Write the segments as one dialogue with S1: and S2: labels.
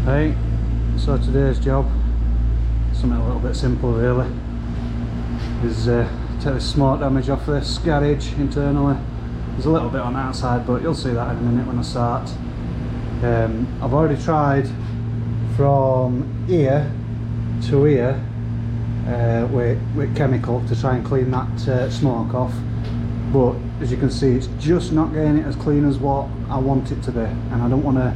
S1: Right, so today's job, something a little bit simple really, is take this smoke damage off this garage internally. There's a little bit on the outside, but you'll see that in a minute when I start. I've already tried from here to here with chemical to try and clean that smoke off, but as you can see it's just not getting it as clean as what I want it to be, and I don't want to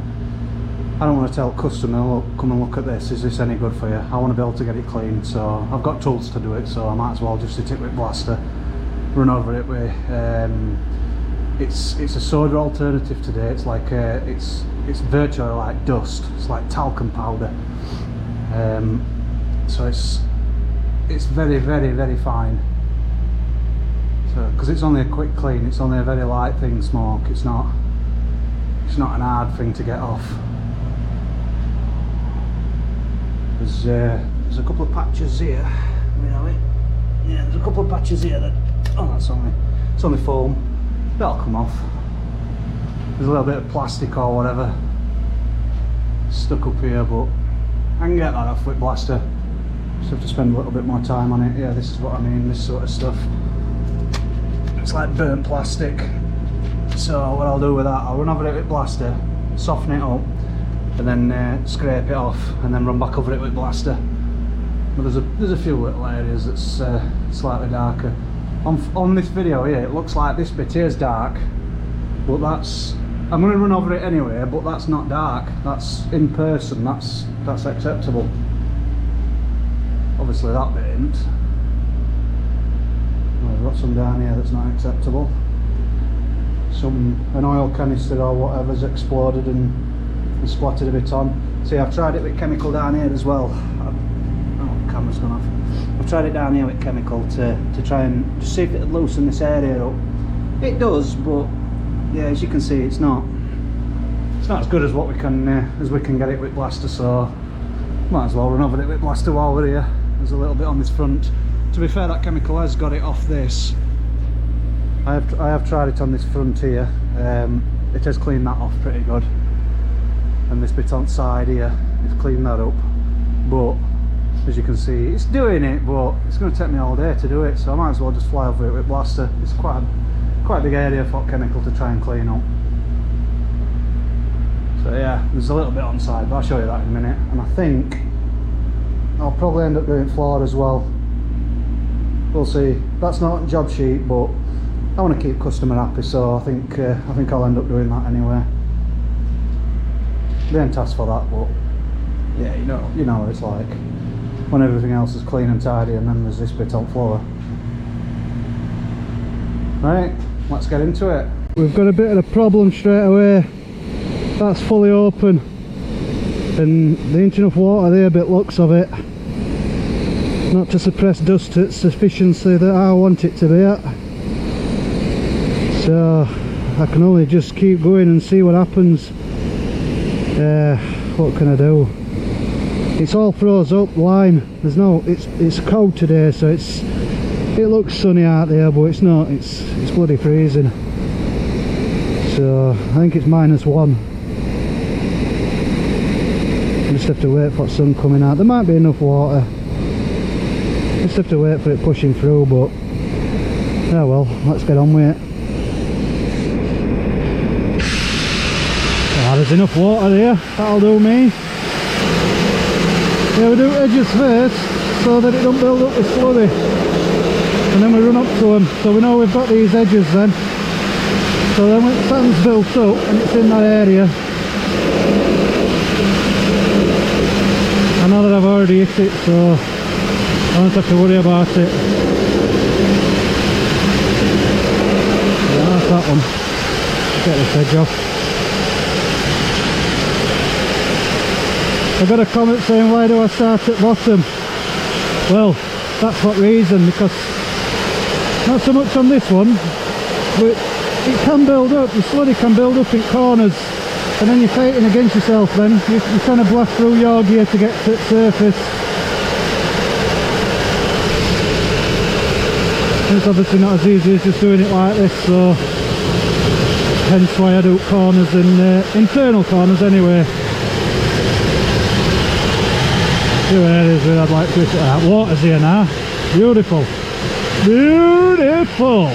S1: tell customer, look, come and look at this, is this any good for you? I want to be able to get it clean, so I've got tools to do it, so I might as well just hit it with blaster, run over it with it's a soda alternative today. It's like it's virtually like dust. It's like talcum powder, so it's very fine. So because it's only a quick clean, it's only a very light thing, smoke. It's not an hard thing to get off. There's a couple of patches here. Yeah, there's a couple of patches here that, oh, it's only foam. That'll come off. There's a little bit of plastic or whatever stuck up here, but I can get that off with blaster. Just have to spend a little bit more time on it. Yeah, this is what I mean, this sort of stuff. It's like burnt plastic. So what I'll do with that, I'll run over it with blaster, soften it up, and then scrape it off, and then run back over it with blaster. But there's a few little areas that's slightly darker. On this video here, it looks like this bit here is dark, but I'm going to run over it anyway, but that's not dark. That's in person, that's acceptable. Obviously that bit isn't. Well, I've got some down here that's not acceptable. An oil canister or whatever's exploded and splattered a bit on. See, I've tried it with chemical down here as well. Oh, the camera's gone off. I've tried it down here with chemical to try and just see if it'll loosen this area up. It does, but yeah, as you can see, it's not as good as what we can get it with blaster. So might as well run over it with blaster while we're here. There's a little bit on this front. To be fair, that chemical has got it off this. I have tried it on this front here. It has cleaned that off pretty good, and this bit on side here, it's cleaned that up. But as you can see, it's doing it, but it's going to take me all day to do it, so I might as well just fly over it with blaster. It's quite a big area for chemical to try and clean up. So yeah, there's a little bit on side, but I'll show you that in a minute. And I think I'll probably end up doing floor as well. We'll see. That's not on job sheet, but I want to keep customer happy, so I think I'll end up doing that anyway. They ain't asked for that, but yeah, you know what it's like when everything else is clean and tidy, and then there's this bit on floor. Right, let's get into it. We've got a bit of a problem straight away. That's fully open, and there ain't enough water there, bit looks of it. Not to suppress dust at sufficiency that I want it to be at. So I can only just keep going and see what happens. What can I do? It's all froze up, lime. There's no, it's cold today, so it looks sunny out there, but it's not. It's bloody freezing. So I think it's -1. Just have to wait for the sun coming out. There might be enough water. Just have to wait for it pushing through, but oh well, let's get on with it. Ah, there's enough water there, that'll do me. Yeah, we do edges first so that it don't build up with slurry, and then we run up to them, so we know we've got these edges then. So then when the sand's built up and it's in that area, I know that I've already hit it, so I don't have to worry about it. Yeah, that's that one. Get this edge off. I got a comment saying, why do I start at bottom? Well, that's what reason, because not so much on this one, but it can build up, the slurry can build up in corners, and then you're fighting against yourself then. You're trying to blast through your gear to get to the surface. It's obviously not as easy as just doing it like this, so hence why I do corners and internal corners anyway.
S2: Two areas where I'd like to put it out. Water's here now. Beautiful. Beautiful.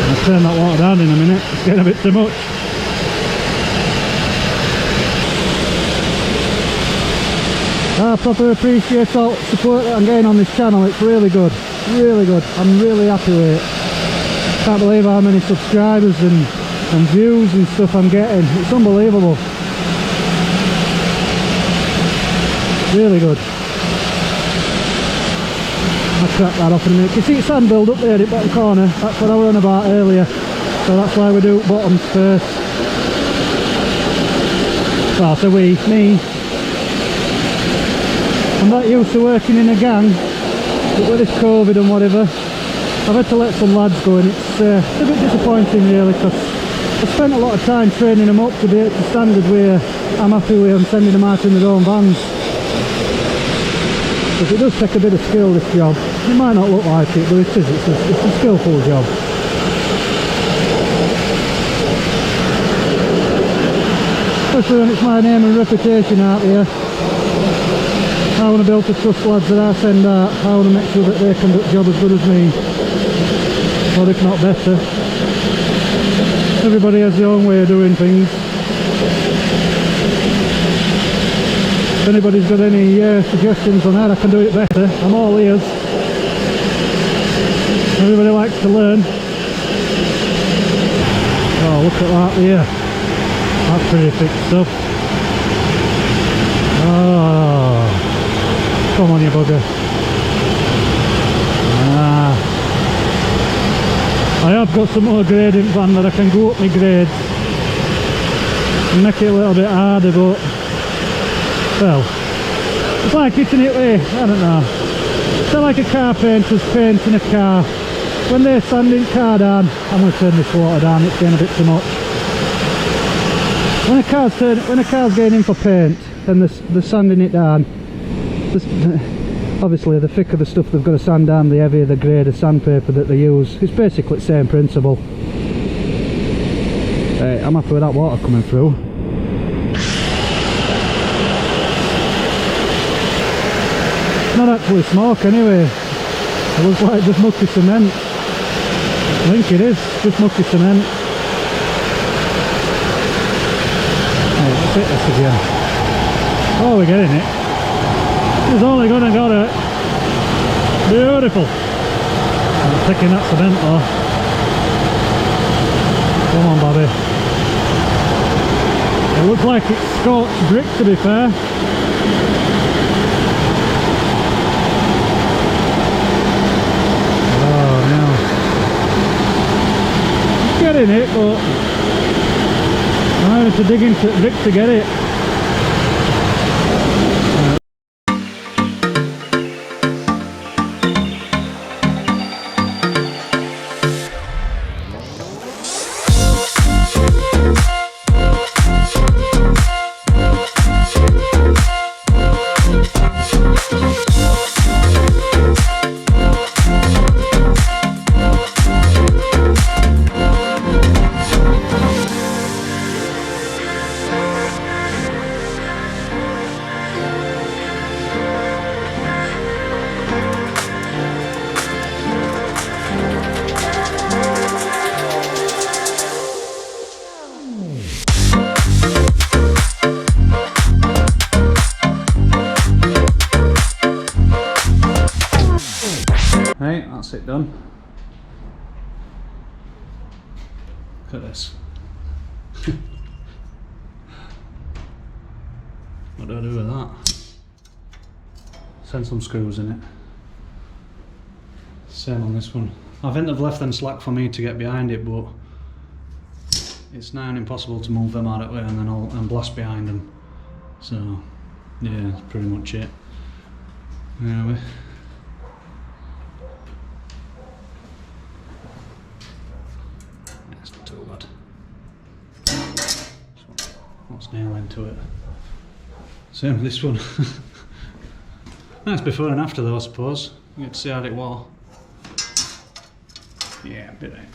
S2: I'll turn that water down in a minute. It's getting a bit too much. I proper appreciate all the support that I'm getting on this channel. It's really good. Really good. I'm really happy with it. Can't believe how many subscribers and views and stuff I'm getting. It's unbelievable. Really good. I'll crack that off in a minute. You see sand build up there at the bottom corner? That's what I was on about earlier. So that's why we do bottoms first. Well, so me. I'm not used to working in a gang, but with this COVID and whatever, I've had to let some lads go, and it's a bit disappointing really, because I spent a lot of time training them up to be at the standard where I'm happy with them, sending them out in their own vans. Because it does take a bit of skill, this job. It might not look like it, but it is. It's a skillful job. Especially when it's my name and reputation out here. I want to be able to trust lads that I send out. I want to make sure that they can do the job as good as me, or if not better. Everybody has their own way of doing things. If anybody's got any suggestions on how I can do it better, I'm all ears. Everybody likes to learn. Oh, look at that there. That's pretty thick stuff. Oh. Come on, you bugger. I have got some more grading van that I can go up my grades and make it a little bit harder, but well, it's like hitting it with, I don't know, it's like a car painter's painting a car. When they're sanding car down, I'm going to turn this water down, it's getting a bit too much. When a car's getting in for paint, then they're sanding it down. Obviously the thicker the stuff they've got to sand down, the heavier the grade of sandpaper that they use. It's basically the same principle. Hey, I'm happy with that water coming through. It's not actually smoke anyway. It looks like just mucky cement. I think it is, just mucky cement. Hey, let's hit this again. Oh, we're getting it. He's only gonna got it. Beautiful. I'm taking that cement though. Come on, Bobby. It looks like it's scorched brick, to be fair. Oh no. It's getting it, but I'm having to dig into brick to get it. Right, that's it done. Look at this. What do I do with that? Send some screws in it. Same on this one. I think they've left them slack for me to get behind it, but it's now impossible to move them out of the way and then I'll blast behind them. So yeah, that's pretty much it. Anyway. It's not too bad. What's nail into it? Same with this one. Nice before and after though, I suppose. You get to see how it was.
S1: Yeah, a bit right.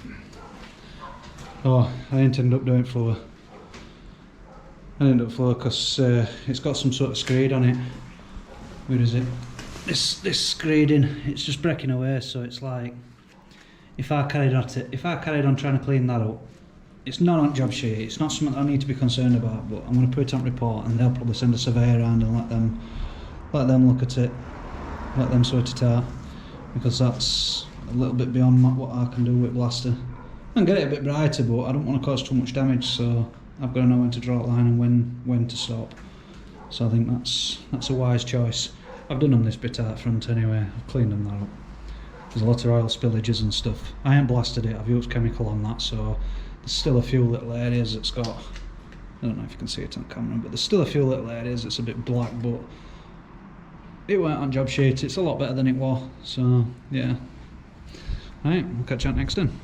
S1: Oh, I didn't end up doing floor. I ended up floor because it's got some sort of screed on it. Where is it? This screeding, it's just breaking away, so it's like if I carried on trying to clean that up, it's not on job sheet, it's not something I need to be concerned about, but I'm going to put it on report and they'll probably send a surveyor around and let them look at it, let them sort it out, because that's a little bit beyond what I can do with blaster. I can get it a bit brighter, but I don't want to cause too much damage, so I've got to know when to draw a line and when to stop. So I think that's a wise choice. I've done them this bit out front anyway, I've cleaned them that up. There's a lot of oil spillages and stuff. I haven't blasted it, I've used chemical on that, so there's still a few little areas that's got, I don't know if you can see it on camera, but there's still a few little areas that's a bit black, but it weren't on job sheet, it's a lot better than it was, so yeah. Right, we'll catch you out next time.